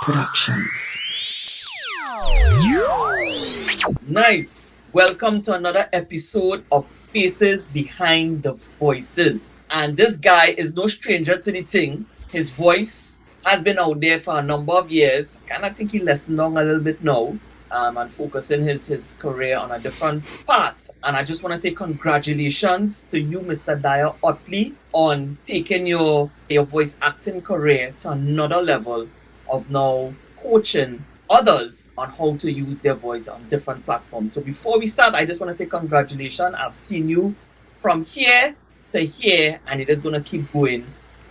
Productions. Nice. Welcome to another episode of Faces Behind the Voices. And this guy is no stranger to the thing. His voice has been out there for a number of years. And I think he lessened on a little bit now and focusing his career on a different path. And I just want to say congratulations to you, Mr. Daya Ottley, on taking your voice acting career to another level of now coaching others on how to use their voice on different platforms. So before we start, I just want to say congratulations. I've seen you from here to here, and it is going to keep going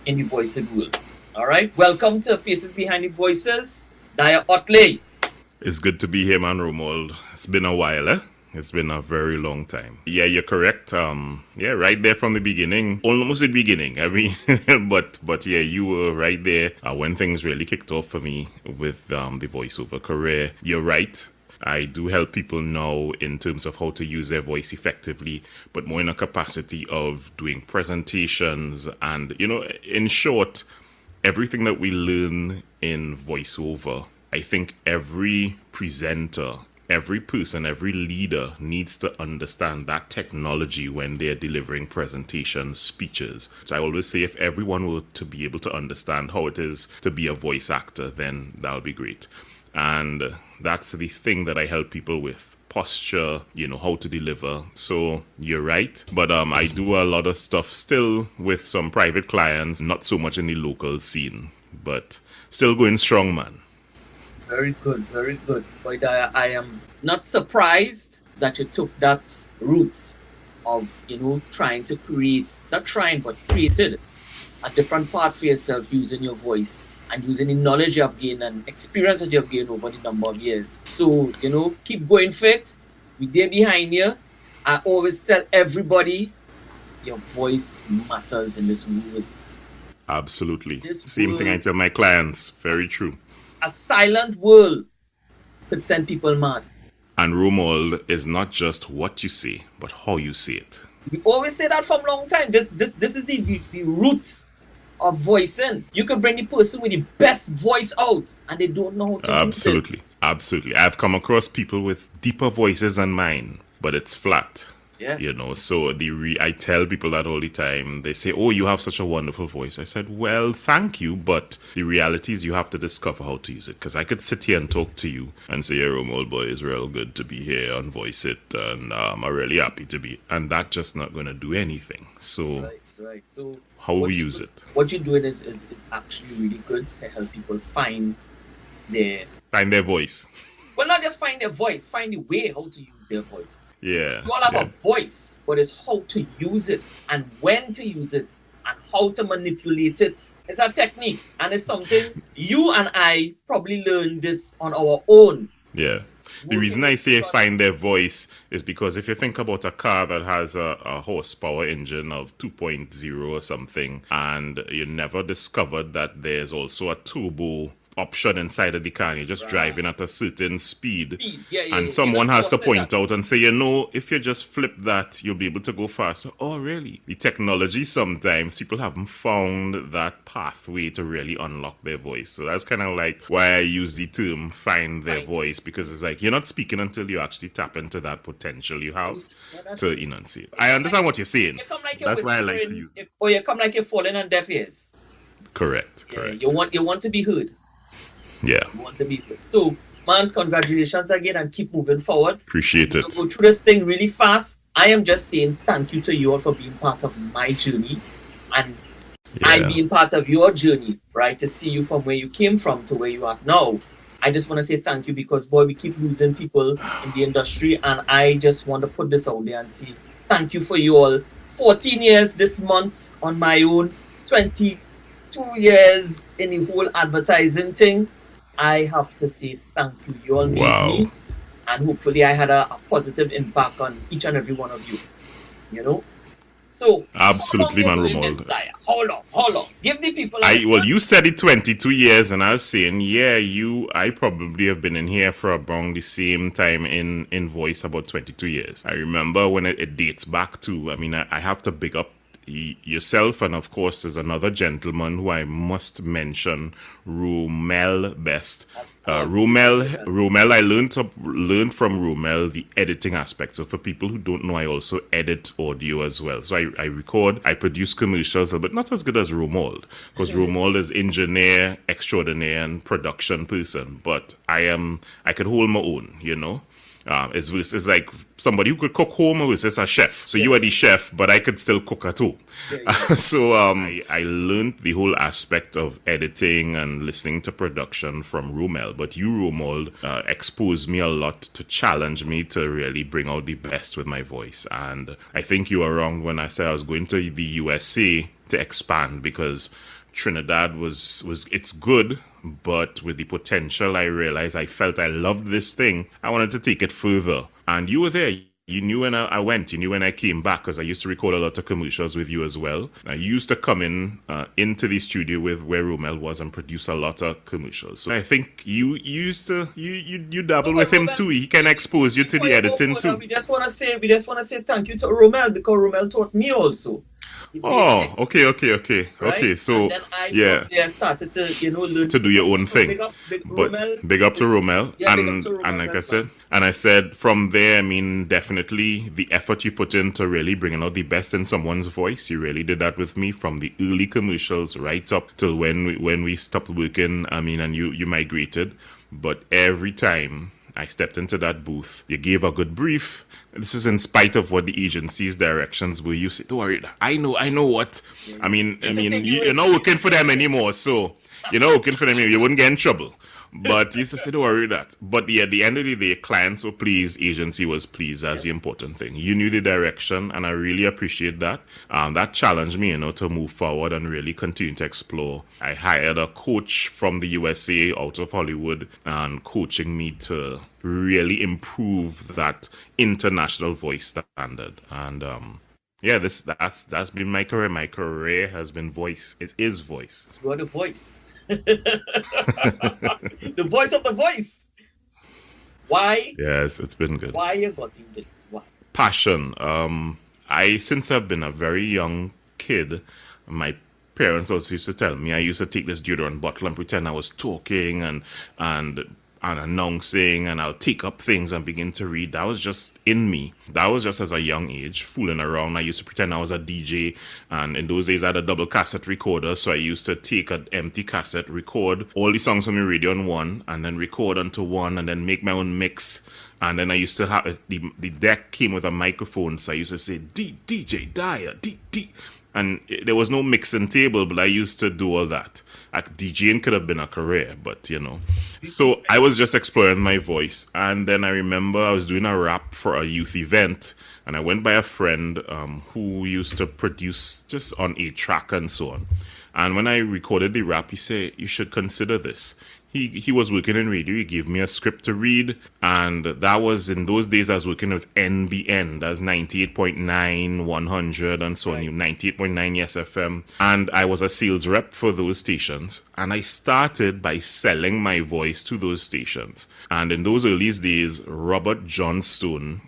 in the voicing world. All right. Welcome to Faces Behind the Voices, Daya Ottley. It's good to be here, man, Romuald. It's been a while, eh? It's been a very long time. Yeah, you're correct. Right there from the beginning, almost the beginning. I mean, but yeah, you were right there when things really kicked off for me with the voiceover career. You're right. I do help people now in terms of how to use their voice effectively, but more in a capacity of doing presentations and, in short, everything that we learn in voiceover. I think every presenter, every person, every leader needs to understand that technology when they're delivering presentations, speeches. So I always say if everyone were to be able to understand how it is to be a voice actor, then that would be great. And that's the thing that I help people with. Posture, how to deliver. So you're right. But I do a lot of stuff still with some private clients, not so much in the local scene, but still going strong, man. Very good, very good. Boy, I am not surprised that you took that route of, trying to create, not trying, but created a different path for yourself using your voice and using the knowledge you have gained and experience that you have gained over the number of years. So, keep going for it. We're there behind you. I always tell everybody, your voice matters in this world. Absolutely. Same thing I tell my clients. Very true. A silent world could send people mad. And Romuald is not just what you say, but how you say it. We always say that for a long time. This is the root of voicing. You can bring the person with the best voice out, and they don't know how to Absolutely. use it. Absolutely. I've come across people with deeper voices than mine, but it's flat. Yeah. So I tell people that all the time. They say, oh, you have such a wonderful voice. I said, well, thank you, but the reality is you have to discover how to use it. Because I could sit here and talk to you and say, yeah, Romuald, boy, it's real good to be here on Voice It, and I'm really happy to be. And that's just not going to do anything. So, Right. So how we use it? What you're doing is actually really good to help people find their voice. Well, not just find their voice, find the way how to use their voice. Yeah. You all have a voice, but it's how to use it and when to use it and how to manipulate it. It's a technique, and it's something you and I probably learned this on our own. Yeah. The reason I say find their voice is because if you think about a car that has a horsepower engine of 2.0 or something, and you never discovered that there's also a turbo option inside of the car, and you're just driving at a certain speed. And someone has to point out and say, if you just flip that, you'll be able to go faster. Oh, really? The technology, sometimes people haven't found that pathway to really unlock their voice. So that's kind of like why I use the term find their voice, because it's like you're not speaking until you actually tap into that potential you have to enunciate. I understand what you're saying. That's why I like to use it. You come like you're falling on deaf ears. Correct. You want to be heard. Yeah. You want to be heard. So, man, congratulations again, and keep moving forward. Appreciate it. Go through this thing really fast. I am just saying thank you to you all for being part of my journey, and I being part of your journey, right? To see you from where you came from to where you are now. I just want to say thank you, because, boy, we keep losing people in the industry, and I just want to put this out there and say thank you for you all. 14 years this month on my own, 22 years in the whole advertising thing. I have to say thank you. You all made me, and hopefully I had a positive impact on each and every one of you. So absolutely, man, Romuald. Hold on. Give the people. You said it 22 years, and I was saying, I probably have been in here for around the same time in voice, about 22 years. I remember when it dates back to. I mean, I have to big up yourself, and of course there's another gentleman who I must mention, Rumel Best. Of course, Ruben. Rumel, I learned from Rumel the editing aspect. So for people who don't know, I also edit audio as well. So I record, I produce commercials, but not as good as Romuald, because Romuald is engineer extraordinaire and production person. But I could hold my own, you know. It's like somebody who could cook home versus a chef. So you are the chef, but I could still cook at home. So I learned the whole aspect of editing and listening to production from Rumel. But you, Romuald, exposed me a lot to challenge me to really bring out the best with my voice. And I think you were wrong when I said I was going to the USA to expand, because Trinidad was it's good, but with the potential, I realized I felt I loved this thing. I wanted to take it further. And you were there. You knew when I went. You knew when I came back, because I used to record a lot of commercials with you as well. I used to come into the studio with where Romel was and produce a lot of commercials. So I think you used to you dabble with him too. He can expose you to the editing too. We just want to say thank you to Romel, because Romel taught me also. Oh, okay. Right? So and then I started to learn to do your own thing. But Romel. big up to Romel. Yeah, big and up to Romel, and like I that's said from there, I mean, definitely the effort you put into really bringing out the best in someone's voice. You really did that with me from the early commercials right up till when we stopped working. I mean, and you migrated. But every time I stepped into that booth, you gave a good brief. This is in spite of what the agency's directions were. You said, "Don't worry, I know what." I mean, you're not working for them anymore, so you're not working for them anymore. You wouldn't get in trouble. But you just said, "Don't worry that." But yeah, at the end of the day, clients were pleased, agency was pleased. That's the important thing. You knew the direction, and I really appreciate that. That challenged me, to move forward and really continue to explore. I hired a coach from the USA out of Hollywood, and coaching me to really improve that international voice standard. And yeah, that's been my career. My career has been voice. It is voice. You are the voice. The voice of the voice. Why? Yes, it's been good. Why you got into this? Why? Passion. Since I've been a very young kid, my parents also used to tell me I used to take this deodorant bottle and pretend I was talking and announcing, and I'll take up things and begin to read. That was just in me. That was just as a young age, fooling around. I used to pretend I was a DJ, and in those days I had a double cassette recorder, so I used to take an empty cassette, record all the songs from the radio on one, and then record onto one, and then make my own mix. And then I used to have the deck came with a microphone, so I used to say DJ Daya D. And there was no mixing table, but I used to do all that. Like, DJing could have been a career, but So I was just exploring my voice. And then I remember I was doing a rap for a youth event, and I went by a friend who used to produce just on 8-track and so on. And when I recorded the rap, he said, "You should consider this." He was working in radio. He gave me a script to read, and that was in those days I was working with NBN. That's 98.9, 100, and so on. 98.9 Yes FM, and I was a sales rep for those stations. And I started by selling my voice to those stations. And in those earliest days, Robert Johnstone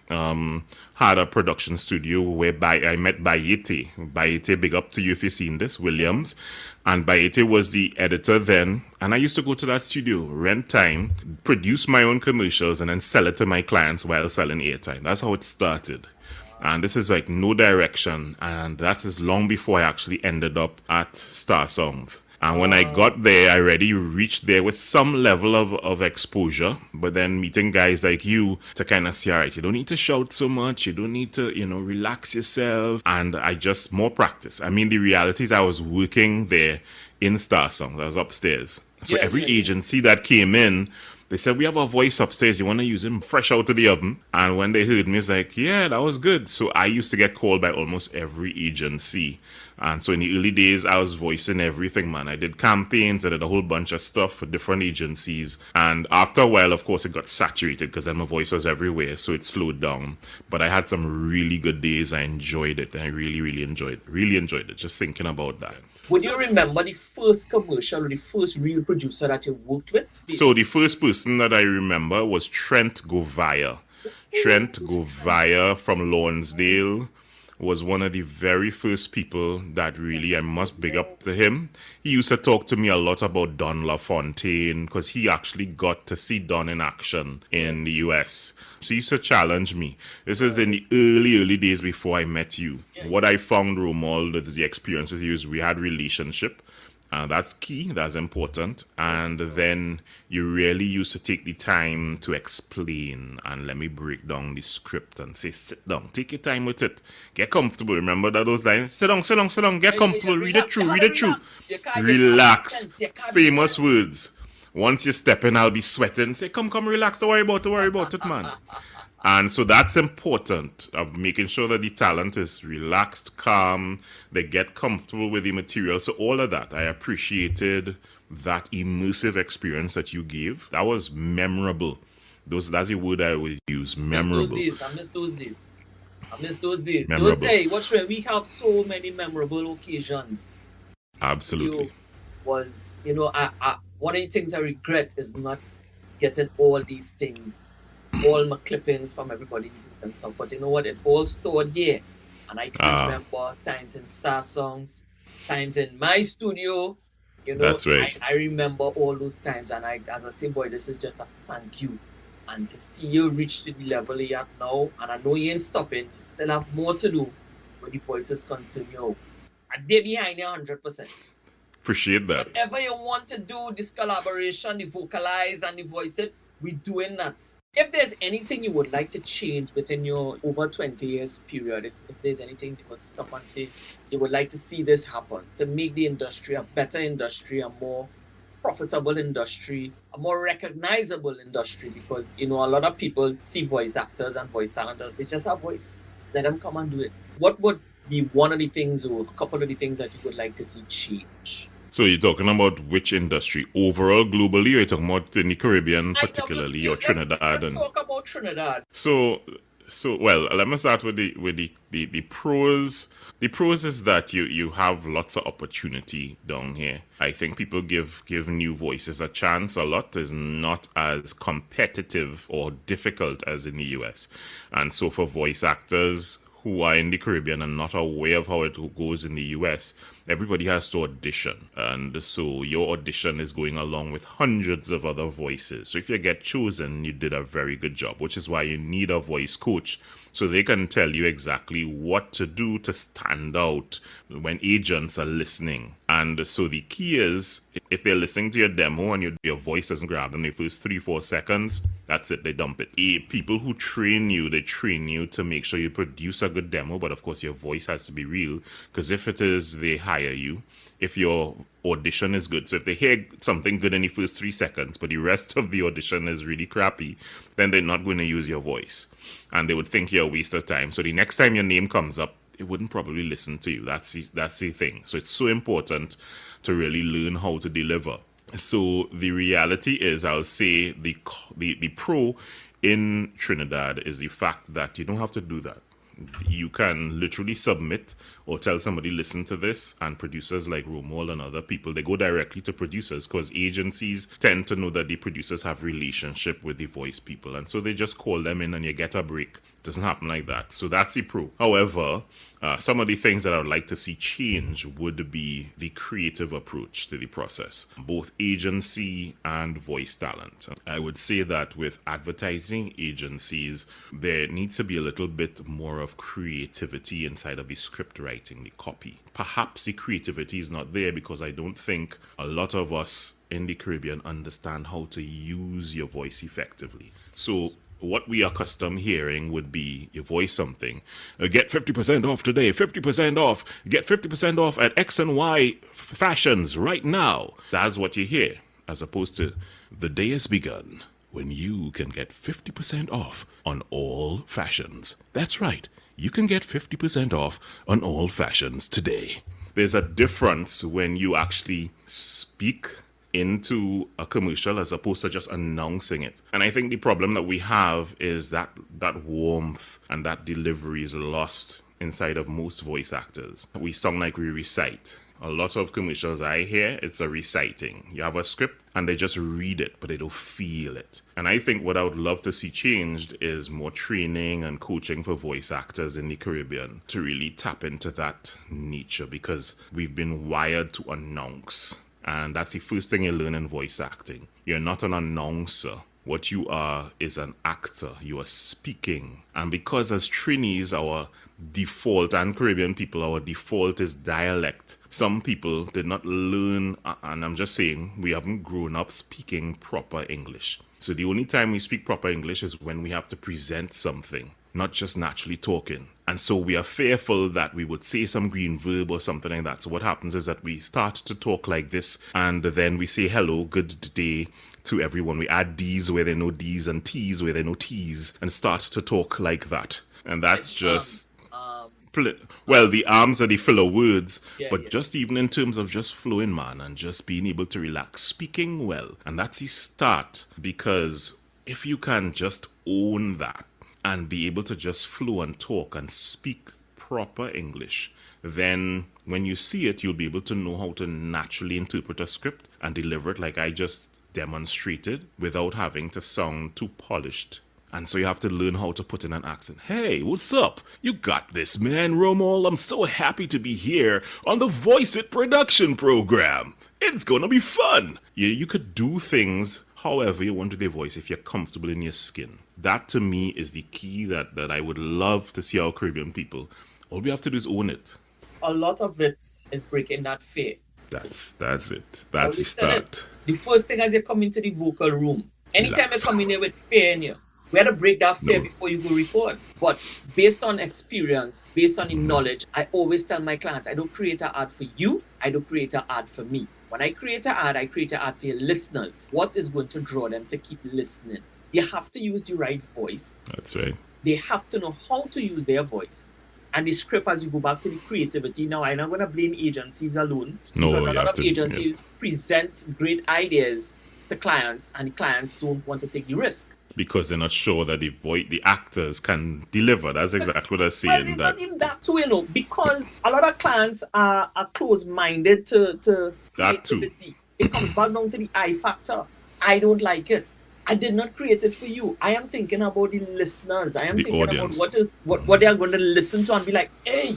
had a production studio whereby I met Bayete. Bayete, big up to you if you've seen this, Williams. And Bayete was the editor then. And I used to go to that studio, rent time, produce my own commercials, and then sell it to my clients while selling airtime. That's how it started. And this is like no direction. And that is long before I actually ended up at Star Songs. And when I got there, I already reached there with some level of exposure. But then meeting guys like you to kind of see, all right, you don't need to shout so much. You don't need to, relax yourself. And I just more practice. I mean, the reality is I was working there in Star Songs. I was upstairs. So every agency that came in, they said, "We have a voice upstairs. You want to use him fresh out of the oven?" And when they heard me, it's like, yeah, that was good. So I used to get called by almost every agency. And so in the early days, I was voicing everything, man. I did campaigns. I did a whole bunch of stuff for different agencies. And after a while, of course, it got saturated because then my voice was everywhere. So it slowed down. But I had some really good days. I enjoyed it. I really enjoyed it. Just thinking about that. Would you remember the first commercial or the first real producer that you worked with? So the first person that I remember was Trent Govaya. Trent Govaya from Lawnsdale was one of the very first people that really, I must big up to him. He used to talk to me a lot about Don LaFontaine because he actually got to see Don in action in the US. So he used to challenge me. This is in the early days before I met you. What I found, Romuald, with the experience with you is we had relationship. That's key, that's important. And then you really used to take the time to explain and let me break down the script and say, sit down, take your time with it. Get comfortable. Remember that those lines? Sit down, sit down, sit down, get comfortable, read it through, read it through. Relax. Famous words. Once you step in, I'll be sweating. Say, come, relax, don't worry about it, man. And so that's important, of making sure that the talent is relaxed, calm, they get comfortable with the material. So all of that, I appreciated that immersive experience that you gave. That was memorable. That's a word I always use, memorable. I miss those days. I miss those days. Memorable. Those days, watch when we have so many memorable occasions. Absolutely. Was, one of the things I regret is not getting all these things, all my clippings from everybody and stuff. But you know what? It all stored here. And I can remember times in Star Songs, times in my studio. That's right. I remember all those times. And as I say, boy, this is just a thank you. And to see you reach to the level you're at now, and I know you ain't stopping, you still have more to do with the voices concerned. And they're behind you 100%. Appreciate that. Whatever you want to do, this collaboration, the vocalize and the voice it, we're doing that. If there's anything you would like to change within your over 20 years period, if there's anything you could stop and say you would like to see this happen to make the industry a better industry, a more profitable industry, a more recognizable industry, because a lot of people see voice actors and voice talents, they just have voice. Let them come and do it. What would be one of the things or a couple of the things that you would like to see change? So you're talking about which industry? Overall, globally, or you're talking about in the Caribbean particularly, or Trinidad? Let's talk about Trinidad. So well, let me start with the pros. The pros is that you have lots of opportunity down here. I think people give new voices a chance. A lot is not as competitive or difficult as in the US. And so for voice actors who are in the Caribbean and not aware of how it goes in the US, everybody has to audition. And so your audition is going along with hundreds of other voices. So if you get chosen, you did a very good job, which is why you need a voice coach, so they can tell you exactly what to do to stand out when agents are listening. And so the key is, if they're listening to your demo and your voice doesn't grab them in the first 3-4 seconds, that's it, they dump it. People who train you, they train you to make sure you produce a good demo, but of course your voice has to be real, because if it is, they hire you. If your audition is good, so if they hear something good in the first 3 seconds, but the rest of the audition is really crappy, then they're not going to use your voice. And they would think you're a waste of time. So the next time your name comes up, they wouldn't probably listen to you. That's the thing. So it's so important to really learn how to deliver. So the reality is, I'll say the pro in Trinidad is the fact that you don't have to do that. You can literally submit or tell somebody, listen to this, and producers like Romuald and other people, they go directly to producers, because agencies tend to know that the producers have relationship with the voice people, and so they just call them in and you get a break. It doesn't happen like that. So that's the pro. However, some of the things that I would like to see change would be the creative approach to the process, both agency and voice talent. I would say that with advertising agencies, there needs to be a little bit more of creativity inside of the script writing, the copy. Perhaps the creativity is not there because I don't think a lot of us in the Caribbean understand how to use your voice effectively. So what we are accustomed hearing would be you voice something, get 50% off today, 50% off, get 50% off at X and Y fashions right now. That's what you hear, as opposed to the day has begun when you can get 50% off on all fashions. That's right, you can get 50% off on all fashions today. There's a difference when you actually speak into a commercial as opposed to just announcing it. And I think the problem that we have is that warmth and that delivery is lost inside of most voice actors. We sound like we recite. A lot of commercials I hear, it's a reciting. You have a script and they just read it, but they don't feel it. And I think what I would love to see changed is more training and coaching for voice actors in the Caribbean to really tap into that nature, because we've been wired to announce. And that's the first thing you learn in voice acting. You're not an announcer. What you are is an actor. You are speaking. And because as Trinis, our default, and Caribbean people, our default is dialect. Some people did not learn, and I'm just saying, we haven't grown up speaking proper English. So the only time we speak proper English is when we have to present something, not just naturally talking. And so we are fearful that we would say some green verb or something like that. So what happens is that we start to talk like this, and then we say hello, good day to everyone. We add D's where there are no D's and T's where there are no T's, and start to talk like that. And that's just... well, the arms are the filler words, but just even in terms of just flowing, man, and just being able to relax, speaking well. And that's the start, because if you can just own that and be able to just flow and talk and speak proper English, then when you see it, you'll be able to know how to naturally interpret a script and deliver it like I just demonstrated without having to sound too polished. And so you have to learn how to put in an accent. Hey, what's up? You got this, man, Romol. I'm so happy to be here on the Voice It production program. It's gonna be fun. Yeah, you could do things however you want with your voice if you're comfortable in your skin. That to me is the key that I would love to see our Caribbean people. All we have to do is own it. A lot of it is breaking that fear. That's it. That's the start. The first thing as you come into the vocal room, anytime you come in there with fear in you, we had to break that fear before you go record. But based on experience, based on the knowledge, I always tell my clients, I don't create an ad for you, I don't create an ad for me. When I create an ad, I create an ad for your listeners. What is going to draw them to keep listening? You have to use the right voice. That's right. They have to know how to use their voice. And the script, as you go back to the creativity, now I'm not going to blame agencies alone. No, because a lot of agencies present great ideas to clients, and the clients don't want to take the risk. Because they're not sure that the actors can deliver. That's exactly what I'm saying. Well, it's not even that too, because a lot of clients are close-minded to that creativity. Too. It comes back down to the I factor. I don't like it. I did not create it for you. I am thinking about the listeners. I am the thinking audience. about what they are going to listen to and be like, hey.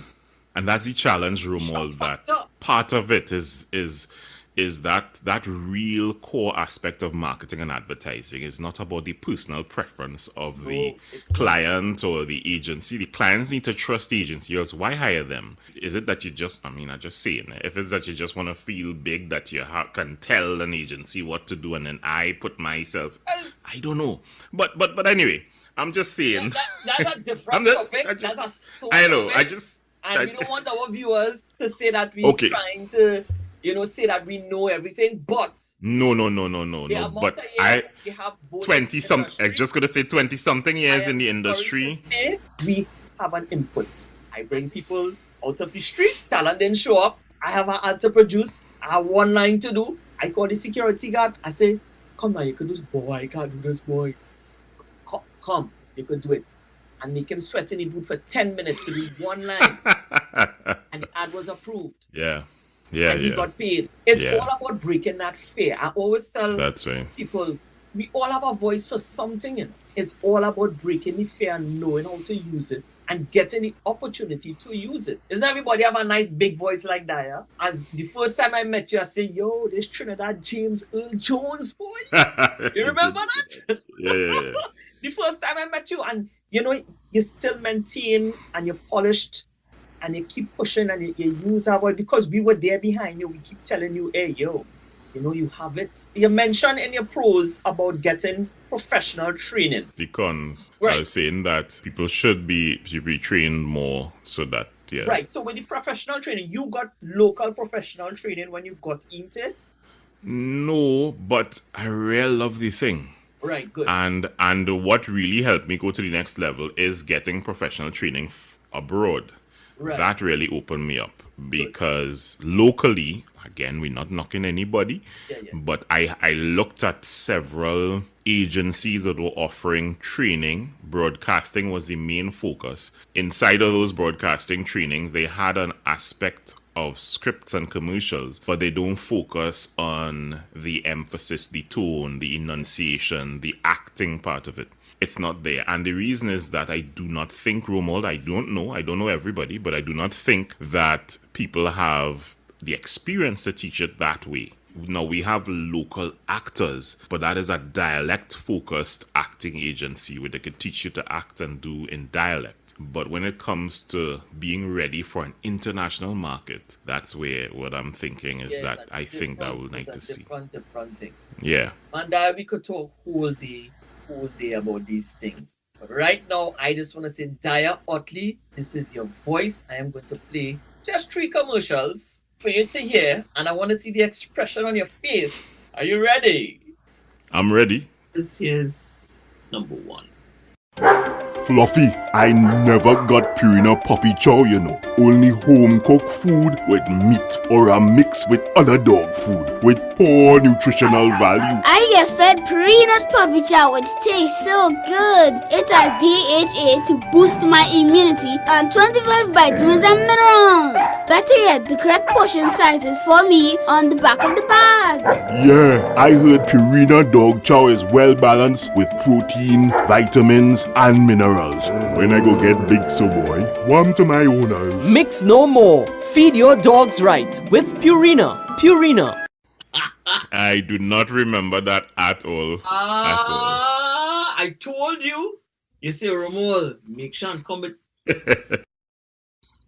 And that's the challenge, Romuald, that part of it is that real core aspect of marketing and advertising is not about the personal preference of the client or the agency. The clients need to trust the agency, else why hire them? Is it that you just, I'm just saying, if it's that you just want to feel big, that you can tell an agency what to do, and then I put myself, I don't know. But anyway, I'm just saying. That's a different topic. I know, and we don't want our viewers to say that we're trying to... say that we know everything, but... No. But I... 20-something... I'm just going to say 20-something years in the industry. We have an input. I bring people out of the street. Salon didn't show up. I have an ad to produce. I have one line to do. I call the security guard. I say, come on, you could do this, boy. I can't do this, boy. Come, you could do it. And make him sweat in the booth for 10 minutes to do one line. And the ad was approved. Yeah. And he got paid. It's all about breaking that fear. I always tell people, we all have a voice for something. It's all about breaking the fear and knowing how to use it and getting the opportunity to use it. Doesn't everybody have a nice big voice like Daya? As the first time I met you, I said, yo, this Trinidad James Earl Jones, boy. You remember that? Yeah. The first time I met you, and you still maintain and you're polished. And you keep pushing and you use our voice because we were there behind you. We keep telling you, hey, yo, you have it. You mentioned in your pros about getting professional training. The cons are saying that people should be trained more so that, Right. So with the professional training, you got local professional training when you got into it? No, but I really love the thing. Right, good. And what really helped me go to the next level is getting professional training abroad. Right. That really opened me up because locally, again, we're not knocking anybody, but I looked at several agencies that were offering training. Broadcasting was the main focus. Inside of those broadcasting training, they had an aspect of scripts and commercials, but they don't focus on the emphasis, the tone, the enunciation, the acting part of it. It's not there. And the reason is that I do not think, Romuald, I don't know everybody, but I do not think that people have the experience to teach it that way. Now, we have local actors, but that is a dialect-focused acting agency where they could teach you to act and do in dialect. But when it comes to being ready for an international market, that's where what I'm thinking is that I think that we'll need to see. Different thing. Yeah. And we could talk whole day about these things. But right now, I just want to say, Daya Ottley, this is your voice. I am going to play just 3 commercials for you to hear, and I want to see the expression on your face. Are you ready? I'm ready. This is number 1. Fluffy, I never got Purina puppy chow, you know. Only home-cooked food with meat or a mix with other dog food with poor nutritional value. I get fed Purina's puppy chow, which tastes so good. It has DHA to boost my immunity and 25 vitamins and minerals. Better yet, the correct portion size is for me on the back of the bag. Yeah, I heard Purina dog chow is well balanced with protein, vitamins, and minerals. When I go get big, so boy, warm to my owners. Mix no more. Feed your dogs right with Purina. Purina. I do not remember that at all. I told you. You see, Ramon, make sure and come with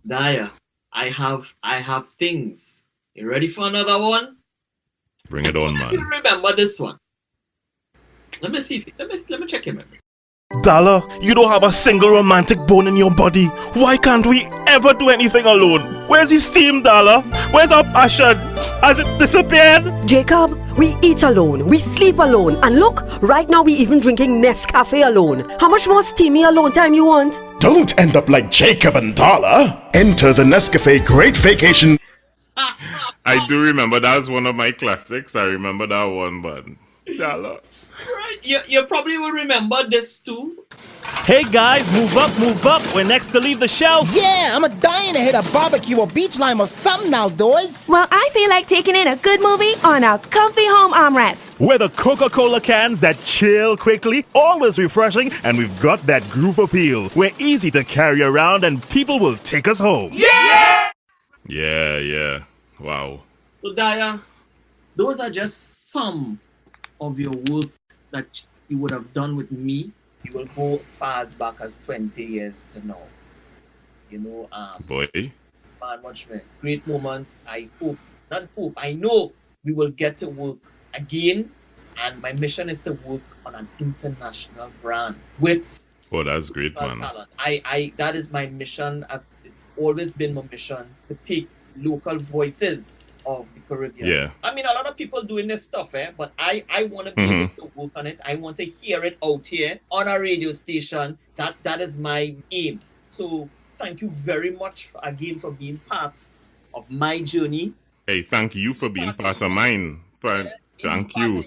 Daya. I have things. You ready for another one? Bring it on, man. If you remember this one. Let me see. Let me check your memory. Dollar, you don't have a single romantic bone in your body. Why can't we ever do anything alone? Where's the steam, Dollar? Where's our passion? Has it disappeared? Jacob, we eat alone, we sleep alone, and look, right now we even drinking Nescafe alone. How much more steamy alone time you want? Don't end up like Jacob and Darla. Enter the Nescafe Great Vacation. I do remember that was one of my classics. I remember that one, but Dollar. Right, you probably will remember this too. Hey guys, move up. We're next to leave the shelf. Yeah, I'm dying to hit a barbecue or beach lime or something outdoors. Well, I feel like taking in a good movie on a comfy home armrest. We're the Coca-Cola cans that chill quickly, always refreshing, and we've got that group appeal. We're easy to carry around and people will take us home. Yeah. Wow. So Daya, those are just some of your work that you would have done with me. You will go far as back as 20 years to now. You know, Boy. man, much man. Great moments. I know we will get to work again. And my mission is to work on an international brand with That's great, man. talent. That is my mission. It's always been my mission to take local voices of the Caribbean. Yeah. I mean, a lot of people doing this stuff, but I want to be able to work on it. I want to hear it out here on a radio station. That is my aim. So thank you very much again for being part of my journey. Hey, thank you for being part of mine. Thank you,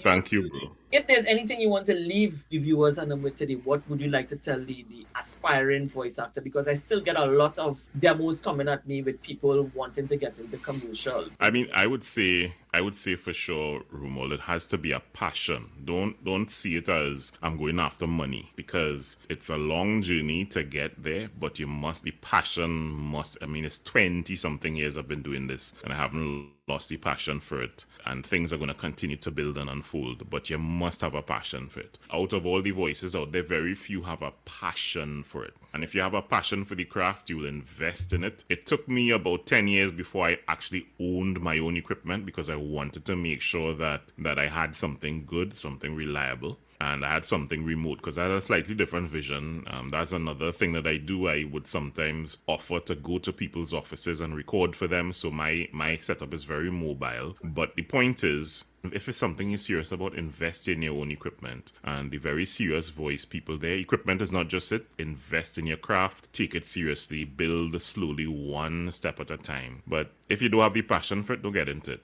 bro. If there's anything you want to leave the viewers and with today, what would you like to tell the aspiring voice actor? Because I still get a lot of demos coming at me with people wanting to get into commercials. I mean, I would say for sure, Rumol, it has to be a passion. Don't see it as I'm going after money, because it's a long journey to get there, but the passion must, I mean, it's 20 something years I've been doing this and I haven't lost the passion for it, and things are going to continue to build and unfold, but you must have a passion for it. Out of all the voices out there, very few have a passion for it. And if you have a passion for the craft, you will invest in it. It took me about 10 years before I actually owned my own equipment, because I wanted to make sure that I had something good, something reliable, and I had something remote, because I had a slightly different vision. That's another thing that I do. I would sometimes offer to go to people's offices and record for them, so my setup is very mobile. But the point is, if it's something you're serious about, invest in your own equipment. And the very serious voice people there, equipment is not just it. Invest in your craft, take it seriously, build slowly, one step at a time. But if you don't have the passion for it, don't get into it.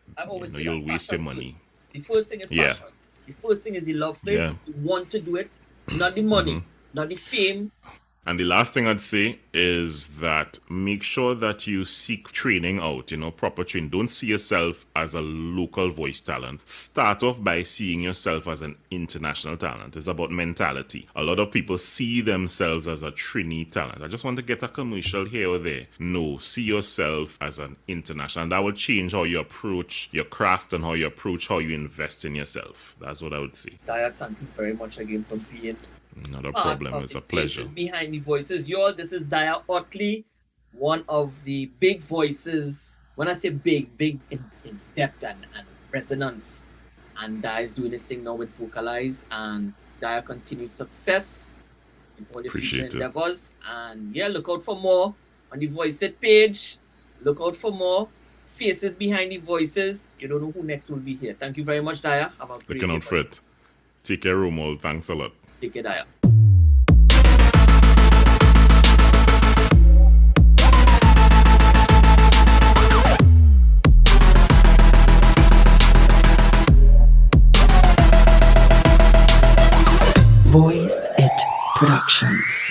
You'll waste your money. The first thing is passion. The first thing is the love for it. You want to do it, not the money, not the fame, And the last thing I'd say is that make sure that you seek training out, proper training. Don't see yourself as a local voice talent. Start off by seeing yourself as an international talent. It's about mentality. A lot of people see themselves as a Trini talent. I just want to get a commercial here or there. No, see yourself as an international. And that will change how you approach your craft and how you invest in yourself. That's what I would say. Daya, thank you very much again for being not a problem. It's a pleasure. Faces Behind the Voices. This is Daya Ottley, one of the big voices. When I say big in depth and resonance. And Daya is doing this thing now with Vocalize. And Daya continued success in all the future endeavors. And look out for more on the Voice It page. Look out for more Faces Behind the Voices. You don't know who next will be here. Thank you very much, Daya. Have a great Looking out for it. Take care, Romuald. Thanks a lot. Take care, Daya. Voice It Productions.